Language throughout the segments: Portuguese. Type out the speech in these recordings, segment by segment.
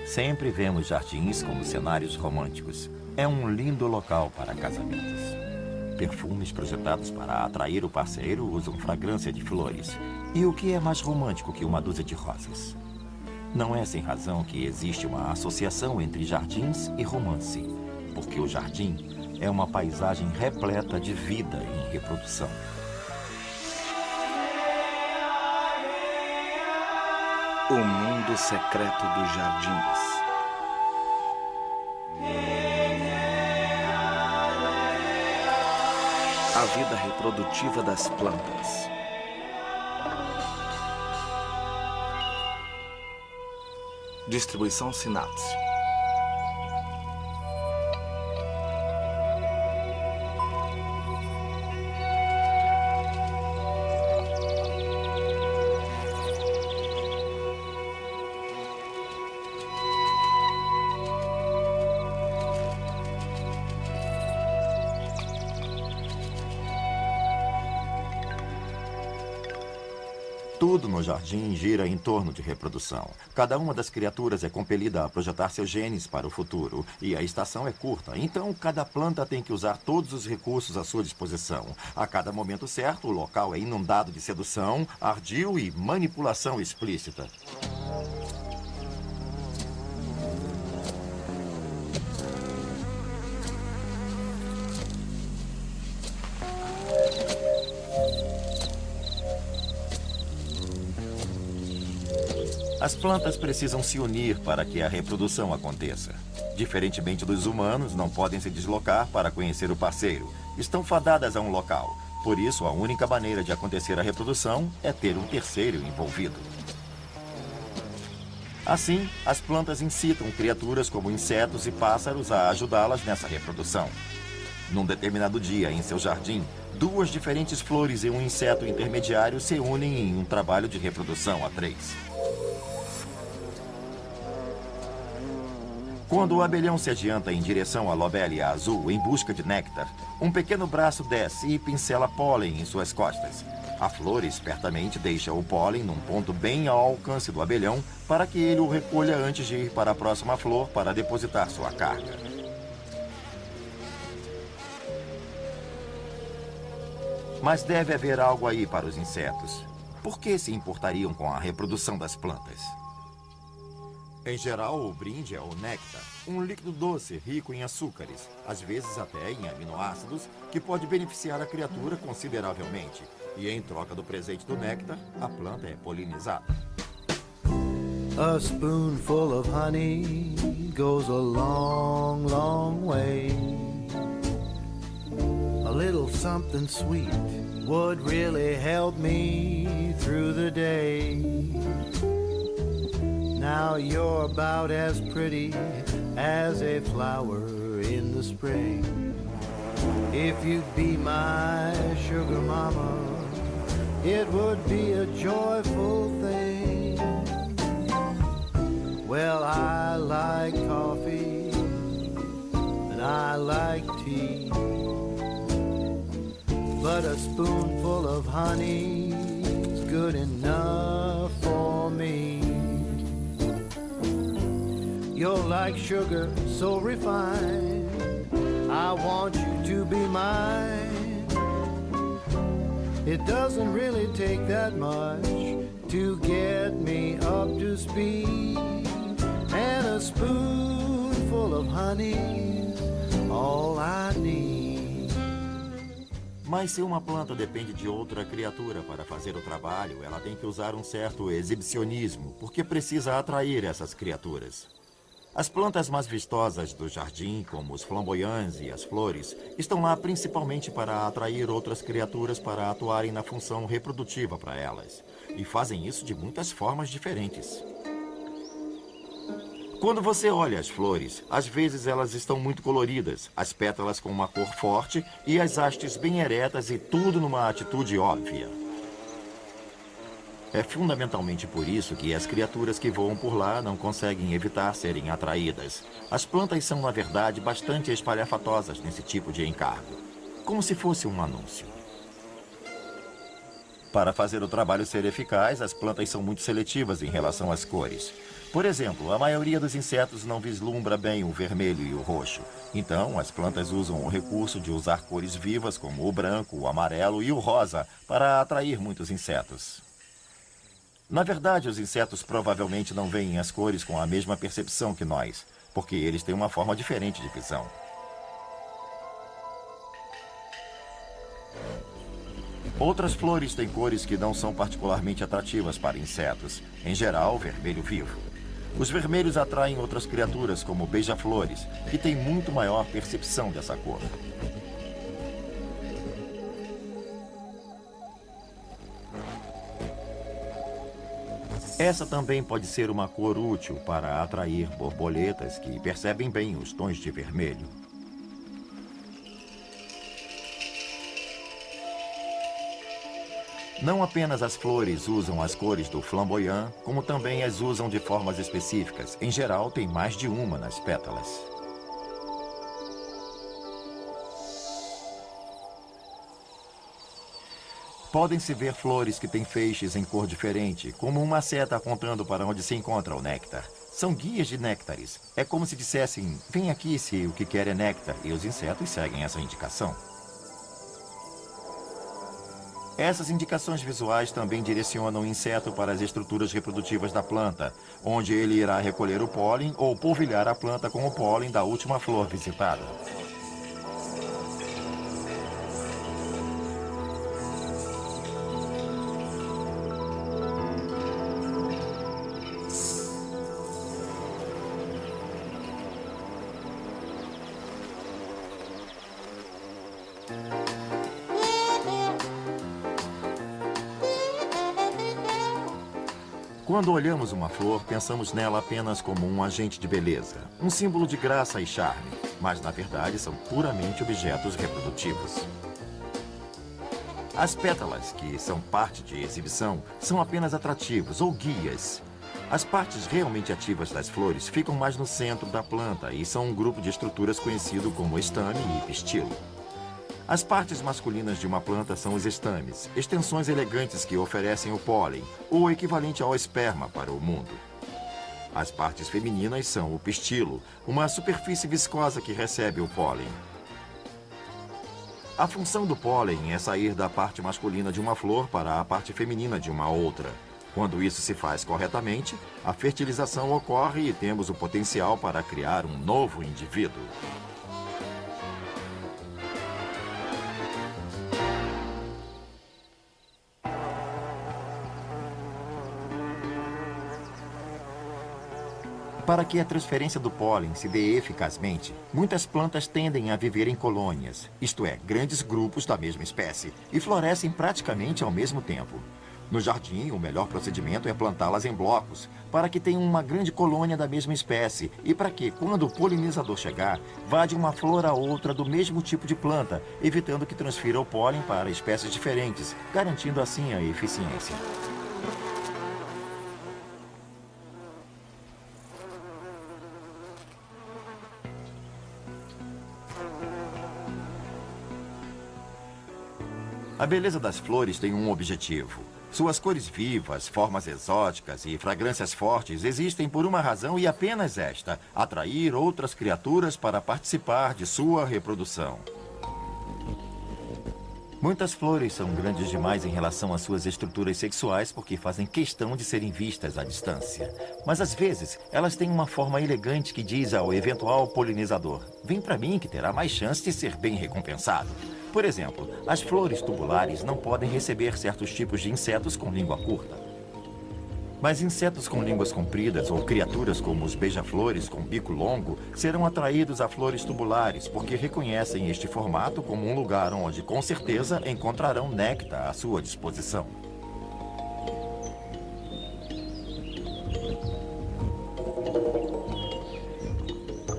Sempre vemos jardins como cenários românticos. É um lindo local para casamentos. Perfumes projetados para atrair o parceiro usam fragrância de flores. E o que é mais romântico que uma dúzia de rosas? Não é sem razão que existe uma associação entre jardins e romance, porque o jardim é uma paisagem repleta de vida em reprodução. O mundo secreto dos jardins. A vida reprodutiva das plantas. Distribuição Sinapse. Tudo no jardim gira em torno de reprodução. Cada uma das criaturas é compelida a projetar seus genes para o futuro. E a estação é curta, então cada planta tem que usar todos os recursos à sua disposição. A cada momento certo, o local é inundado de sedução, ardil e manipulação explícita. As plantas precisam se unir para que a reprodução aconteça. Diferentemente dos humanos, não podem se deslocar para conhecer o parceiro. Estão fadadas a um local. Por isso, a única maneira de acontecer a reprodução é ter um terceiro envolvido. Assim, as plantas incitam criaturas como insetos e pássaros a ajudá-las nessa reprodução. Num determinado dia, em seu jardim, duas diferentes flores e um inseto intermediário se unem em um trabalho de reprodução a três. Quando o abelhão se adianta em direção à lobelia azul em busca de néctar, um pequeno braço desce e pincela pólen em suas costas. A flor espertamente deixa o pólen num ponto bem ao alcance do abelhão para que ele o recolha antes de ir para a próxima flor para depositar sua carga. Mas deve haver algo aí para os insetos. Por que se importariam com a reprodução das plantas? Em geral, o brinde é o néctar, um líquido doce rico em açúcares, às vezes até em aminoácidos, que pode beneficiar a criatura consideravelmente. E em troca do presente do néctar, a planta é polinizada. A spoonful of honey goes a long, long way. A little something sweet would really help me through the day. Now you're about as pretty as a flower in the spring. If you'd be my sugar mama, it would be a joyful thing. Well, I like coffee and I like tea, but a spoonful of honey's good enough for me. You're like sugar, so refined. I want you to be mine. It doesn't really take that much to get me up to speed. And a spoonful of honey's all I need. Mas se uma planta depende de outra criatura para fazer o trabalho, ela tem que usar um certo exibicionismo, porque precisa atrair essas criaturas. As plantas mais vistosas do jardim, como os flamboyantes e as flores, estão lá principalmente para atrair outras criaturas para atuarem na função reprodutiva para elas. E fazem isso de muitas formas diferentes. Quando você olha as flores, às vezes elas estão muito coloridas, as pétalas com uma cor forte e as hastes bem eretas e tudo numa atitude óbvia. É fundamentalmente por isso que as criaturas que voam por lá não conseguem evitar serem atraídas. As plantas são, na verdade, bastante espalhafatosas nesse tipo de encargo, como se fosse um anúncio. Para fazer o trabalho ser eficaz, as plantas são muito seletivas em relação às cores. Por exemplo, a maioria dos insetos não vislumbra bem o vermelho e o roxo. Então, as plantas usam o recurso de usar cores vivas como o branco, o amarelo e o rosa para atrair muitos insetos. Na verdade, os insetos provavelmente não veem as cores com a mesma percepção que nós, porque eles têm uma forma diferente de visão. Outras flores têm cores que não são particularmente atrativas para insetos, em geral, vermelho vivo. Os vermelhos atraem outras criaturas, como beija-flores, que têm muito maior percepção dessa cor. Essa também pode ser uma cor útil para atrair borboletas que percebem bem os tons de vermelho. Não apenas as flores usam as cores do flamboyant, como também as usam de formas específicas. Em geral, tem mais de uma nas pétalas. Podem-se ver flores que têm feixes em cor diferente, como uma seta apontando para onde se encontra o néctar. São guias de néctares. É como se dissessem, vem aqui se o que quer é néctar, e os insetos seguem essa indicação. Essas indicações visuais também direcionam o inseto para as estruturas reprodutivas da planta, onde ele irá recolher o pólen ou polvilhar a planta com o pólen da última flor visitada. Quando olhamos uma flor, pensamos nela apenas como um agente de beleza, um símbolo de graça e charme, mas na verdade são puramente objetos reprodutivos. As pétalas, que são parte de exibição, são apenas atrativos ou guias. As partes realmente ativas das flores ficam mais no centro da planta e são um grupo de estruturas conhecido como estame e pistilo. As partes masculinas de uma planta são os estames, extensões elegantes que oferecem o pólen, o equivalente ao esperma para o mundo. As partes femininas são o pistilo, uma superfície viscosa que recebe o pólen. A função do pólen é sair da parte masculina de uma flor para a parte feminina de uma outra. Quando isso se faz corretamente, a fertilização ocorre e temos o potencial para criar um novo indivíduo. Para que a transferência do pólen se dê eficazmente, muitas plantas tendem a viver em colônias, isto é, grandes grupos da mesma espécie, e florescem praticamente ao mesmo tempo. No jardim, o melhor procedimento é plantá-las em blocos, para que tenham uma grande colônia da mesma espécie e para que, quando o polinizador chegar, vá de uma flor a outra do mesmo tipo de planta, evitando que transfira o pólen para espécies diferentes, garantindo assim a eficiência. A beleza das flores tem um objetivo. Suas cores vivas, formas exóticas e fragrâncias fortes existem por uma razão e apenas esta: atrair outras criaturas para participar de sua reprodução. Muitas flores são grandes demais em relação às suas estruturas sexuais porque fazem questão de serem vistas à distância. Mas às vezes, elas têm uma forma elegante que diz ao eventual polinizador: vem para mim que terá mais chance de ser bem recompensado. Por exemplo, as flores tubulares não podem receber certos tipos de insetos com língua curta. Mas insetos com línguas compridas ou criaturas como os beija-flores com bico longo serão atraídos a flores tubulares porque reconhecem este formato como um lugar onde, com certeza, encontrarão néctar à sua disposição.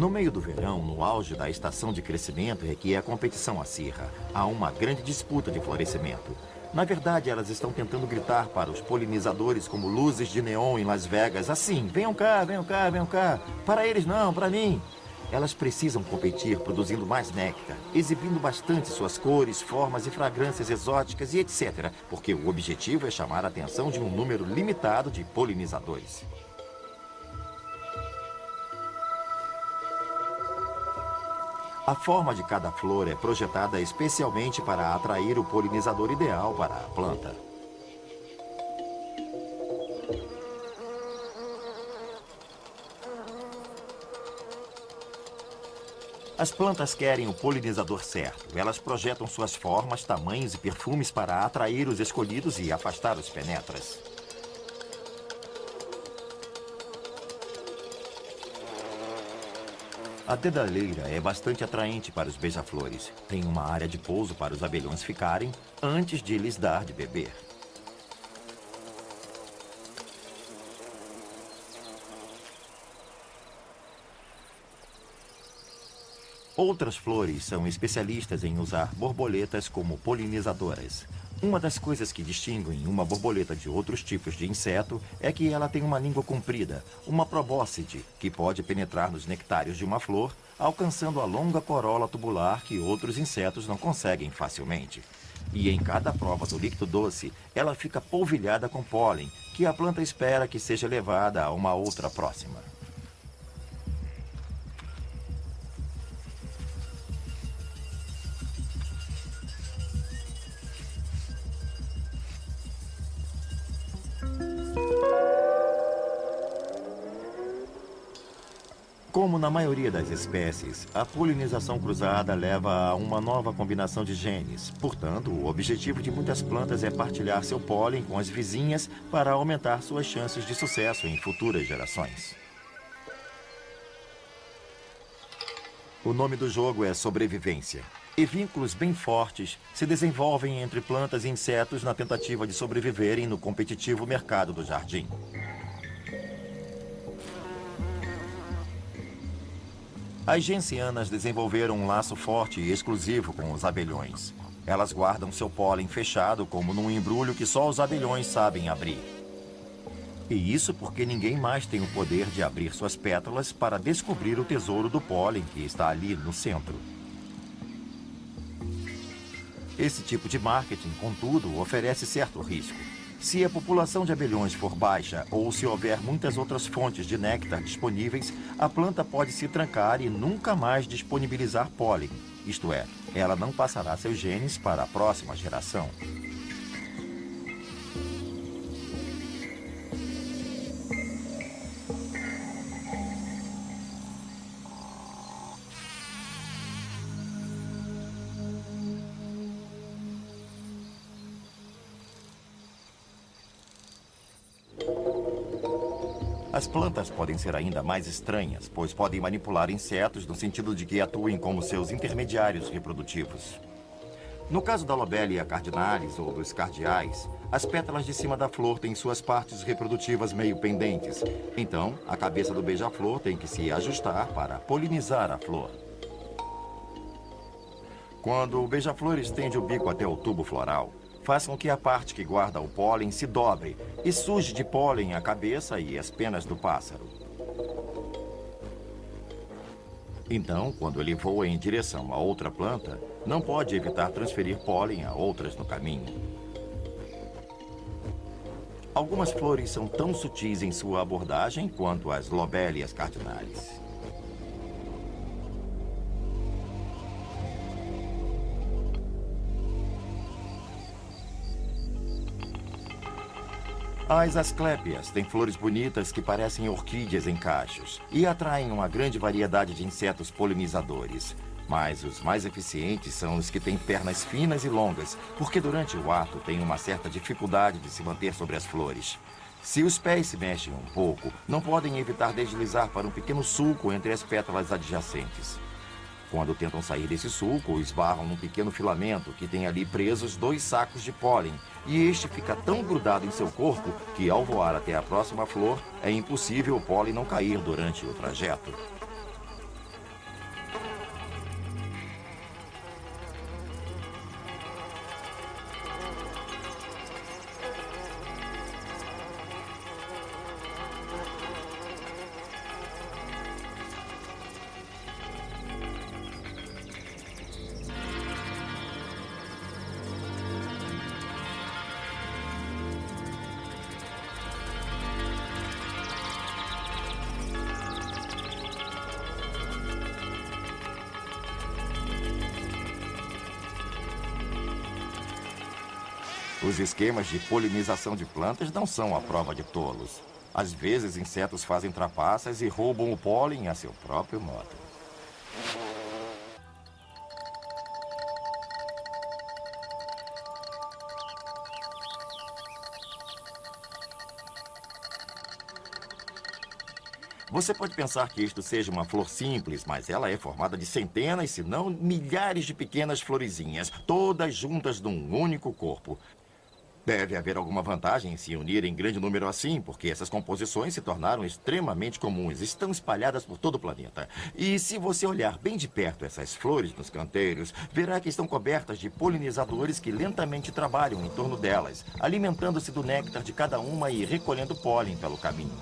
No meio do verão, no auge da estação de crescimento, é que a competição acirra. Há uma grande disputa de florescimento. Na verdade, elas estão tentando gritar para os polinizadores como luzes de neon em Las Vegas, assim: venham cá, venham cá, venham cá. Para eles não, para mim. Elas precisam competir produzindo mais néctar, exibindo bastante suas cores, formas e fragrâncias exóticas e etc., porque o objetivo é chamar a atenção de um número limitado de polinizadores. A forma de cada flor é projetada especialmente para atrair o polinizador ideal para a planta. As plantas querem o polinizador certo. Elas projetam suas formas, tamanhos e perfumes para atrair os escolhidos e afastar os penetras. A dedalheira é bastante atraente para os beija-flores. Tem uma área de pouso para os abelhões ficarem antes de lhes dar de beber. Outras flores são especialistas em usar borboletas como polinizadoras. Uma das coisas que distinguem uma borboleta de outros tipos de inseto é que ela tem uma língua comprida, uma probóscide, que pode penetrar nos nectários de uma flor, alcançando a longa corola tubular que outros insetos não conseguem facilmente. E em cada prova do líquido doce, ela fica polvilhada com pólen, que a planta espera que seja levada a uma outra próxima. Como na maioria das espécies, a polinização cruzada leva a uma nova combinação de genes. Portanto, o objetivo de muitas plantas é partilhar seu pólen com as vizinhas para aumentar suas chances de sucesso em futuras gerações. O nome do jogo é sobrevivência. E vínculos bem fortes se desenvolvem entre plantas e insetos na tentativa de sobreviverem no competitivo mercado do jardim. As gencianas desenvolveram um laço forte e exclusivo com os abelhões. Elas guardam seu pólen fechado como num embrulho que só os abelhões sabem abrir. E isso porque ninguém mais tem o poder de abrir suas pétalas para descobrir o tesouro do pólen que está ali no centro. Esse tipo de marketing, contudo, oferece certo risco. Se a população de abelhões for baixa ou se houver muitas outras fontes de néctar disponíveis, a planta pode se trancar e nunca mais disponibilizar pólen. Isto é, ela não passará seus genes para a próxima geração. As plantas podem ser ainda mais estranhas, pois podem manipular insetos no sentido de que atuem como seus intermediários reprodutivos. No caso da Lobelia cardinalis ou dos cardeais, as pétalas de cima da flor têm suas partes reprodutivas meio pendentes. Então, a cabeça do beija-flor tem que se ajustar para polinizar a flor. Quando o beija-flor estende o bico até o tubo floral, faz com que a parte que guarda o pólen se dobre e suje de pólen a cabeça e as penas do pássaro. Então, quando ele voa em direção a outra planta, não pode evitar transferir pólen a outras no caminho. Algumas flores são tão sutis em sua abordagem quanto as Lobelias cardinalis. As asclépias têm flores bonitas que parecem orquídeas em cachos e atraem uma grande variedade de insetos polinizadores. Mas os mais eficientes são os que têm pernas finas e longas, porque durante o ato têm uma certa dificuldade de se manter sobre as flores. Se os pés se mexem um pouco, não podem evitar deslizar para um pequeno sulco entre as pétalas adjacentes. Quando tentam sair desse sulco, esbarram num pequeno filamento que tem ali presos 2 sacos de pólen, e este fica tão grudado em seu corpo que, ao voar até a próxima flor, é impossível o pólen não cair durante o trajeto. Os esquemas de polinização de plantas não são a prova de tolos. Às vezes, insetos fazem trapaças e roubam o pólen a seu próprio modo. Você pode pensar que isto seja uma flor simples, mas ela é formada de centenas, se não milhares de pequenas florezinhas, todas juntas num único corpo. Deve haver alguma vantagem em se unir em grande número assim, porque essas composições se tornaram extremamente comuns, estão espalhadas por todo o planeta. E se você olhar bem de perto essas flores nos canteiros, verá que estão cobertas de polinizadores que lentamente trabalham em torno delas, alimentando-se do néctar de cada uma e recolhendo pólen pelo caminho.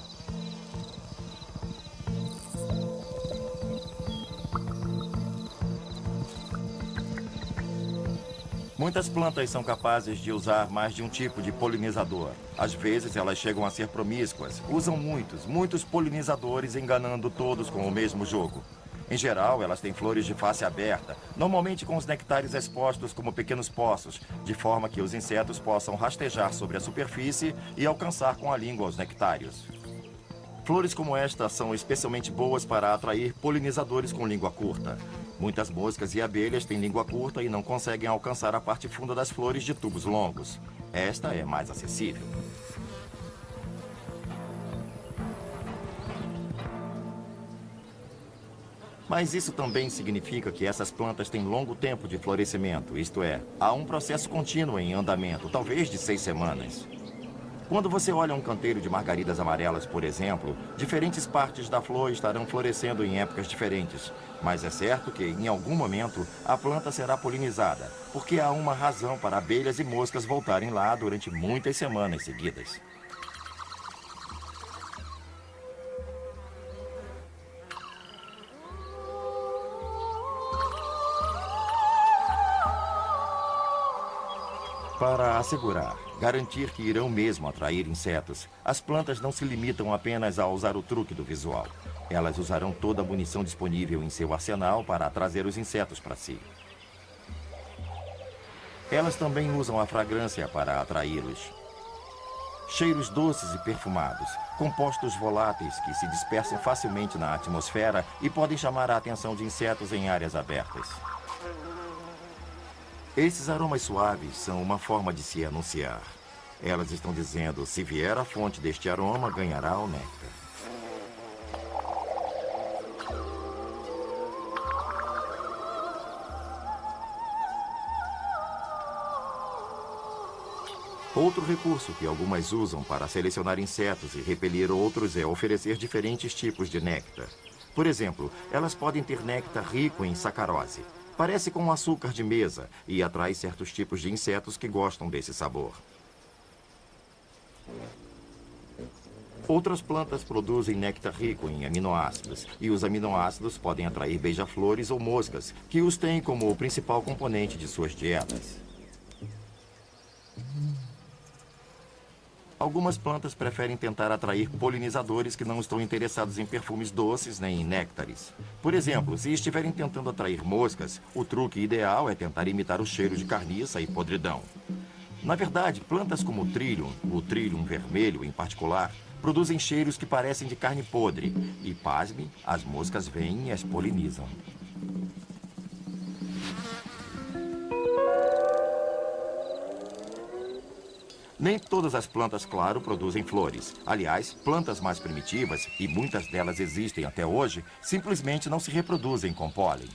Muitas plantas são capazes de usar mais de um tipo de polinizador. Às vezes, elas chegam a ser promíscuas. Usam muitos polinizadores, enganando todos com o mesmo jogo. Em geral, elas têm flores de face aberta, normalmente com os nectares expostos como pequenos poços, de forma que os insetos possam rastejar sobre a superfície e alcançar com a língua os nectários. Flores como esta são especialmente boas para atrair polinizadores com língua curta. Muitas moscas e abelhas têm língua curta e não conseguem alcançar a parte funda das flores de tubos longos. Esta é mais acessível. Mas isso também significa que essas plantas têm longo tempo de florescimento, isto é, há um processo contínuo em andamento, talvez de 6 semanas. Quando você olha um canteiro de margaridas amarelas, por exemplo, diferentes partes da flor estarão florescendo em épocas diferentes. Mas é certo que, em algum momento, a planta será polinizada, porque há uma razão para abelhas e moscas voltarem lá durante muitas semanas seguidas. Para garantir que irão mesmo atrair insetos, as plantas não se limitam apenas a usar o truque do visual. Elas usarão toda a munição disponível em seu arsenal para trazer os insetos para si. Elas também usam a fragrância para atraí-los. Cheiros doces e perfumados, compostos voláteis que se dispersam facilmente na atmosfera e podem chamar a atenção de insetos em áreas abertas. Esses aromas suaves são uma forma de se anunciar. Elas estão dizendo, se vier a fonte deste aroma, ganhará o néctar. Outro recurso que algumas usam para selecionar insetos e repelir outros é oferecer diferentes tipos de néctar. Por exemplo, elas podem ter néctar rico em sacarose. Parece com açúcar de mesa e atrai certos tipos de insetos que gostam desse sabor. Outras plantas produzem néctar rico em aminoácidos, e os aminoácidos podem atrair beija-flores ou moscas, que os têm como o principal componente de suas dietas. Algumas plantas preferem tentar atrair polinizadores que não estão interessados em perfumes doces nem em néctares. Por exemplo, se estiverem tentando atrair moscas, o truque ideal é tentar imitar o cheiro de carniça e podridão. Na verdade, plantas como o trillium vermelho em particular, produzem cheiros que parecem de carne podre. E, pasme, as moscas vêm e as polinizam. Nem todas as plantas, claro, produzem flores. Aliás, plantas mais primitivas, e muitas delas existem até hoje, simplesmente não se reproduzem com pólen.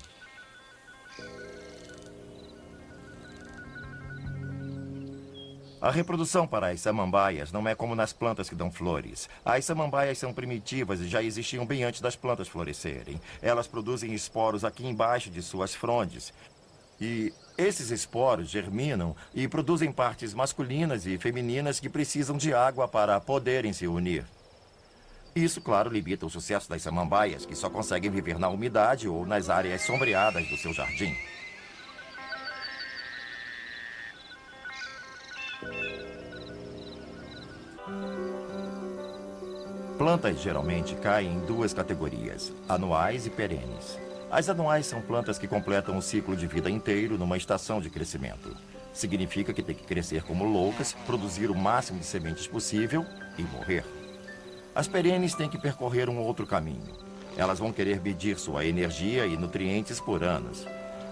A reprodução para as samambaias não é como nas plantas que dão flores. As samambaias são primitivas e já existiam bem antes das plantas florescerem. Elas produzem esporos aqui embaixo de suas frondes. E esses esporos germinam e produzem partes masculinas e femininas que precisam de água para poderem se unir. Isso, claro, limita o sucesso das samambaias, que só conseguem viver na umidade ou nas áreas sombreadas do seu jardim. Plantas geralmente caem em 2 categorias, anuais e perenes. As anuais são plantas que completam o ciclo de vida inteiro numa estação de crescimento. Significa que tem que crescer como loucas, produzir o máximo de sementes possível e morrer. As perenes têm que percorrer um outro caminho. Elas vão querer medir sua energia e nutrientes por anos.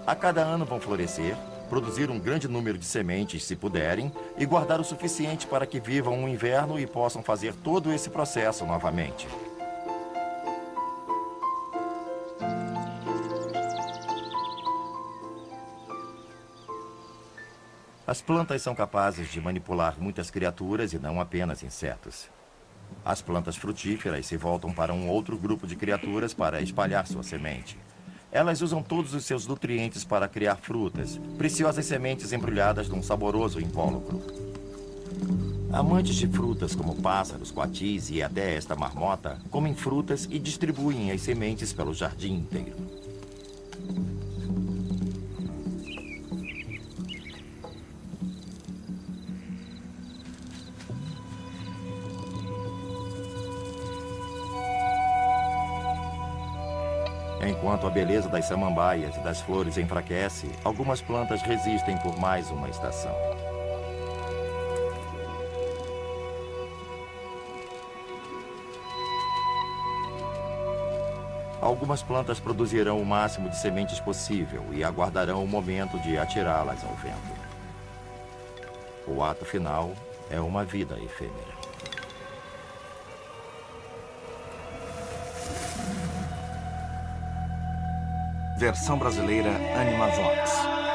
A cada ano vão florescer, produzir um grande número de sementes, se puderem, e guardar o suficiente para que vivam um inverno e possam fazer todo esse processo novamente. As plantas são capazes de manipular muitas criaturas e não apenas insetos. As plantas frutíferas se voltam para um outro grupo de criaturas para espalhar sua semente. Elas usam todos os seus nutrientes para criar frutas, preciosas sementes embrulhadas num saboroso invólucro. Amantes de frutas como pássaros, coatis e até esta marmota, comem frutas e distribuem as sementes pelo jardim inteiro. Enquanto a beleza das samambaias e das flores enfraquece, algumas plantas resistem por mais uma estação. Algumas plantas produzirão o máximo de sementes possível e aguardarão o momento de atirá-las ao vento. O ato final é uma vida efêmera. Versão brasileira Anima Vox.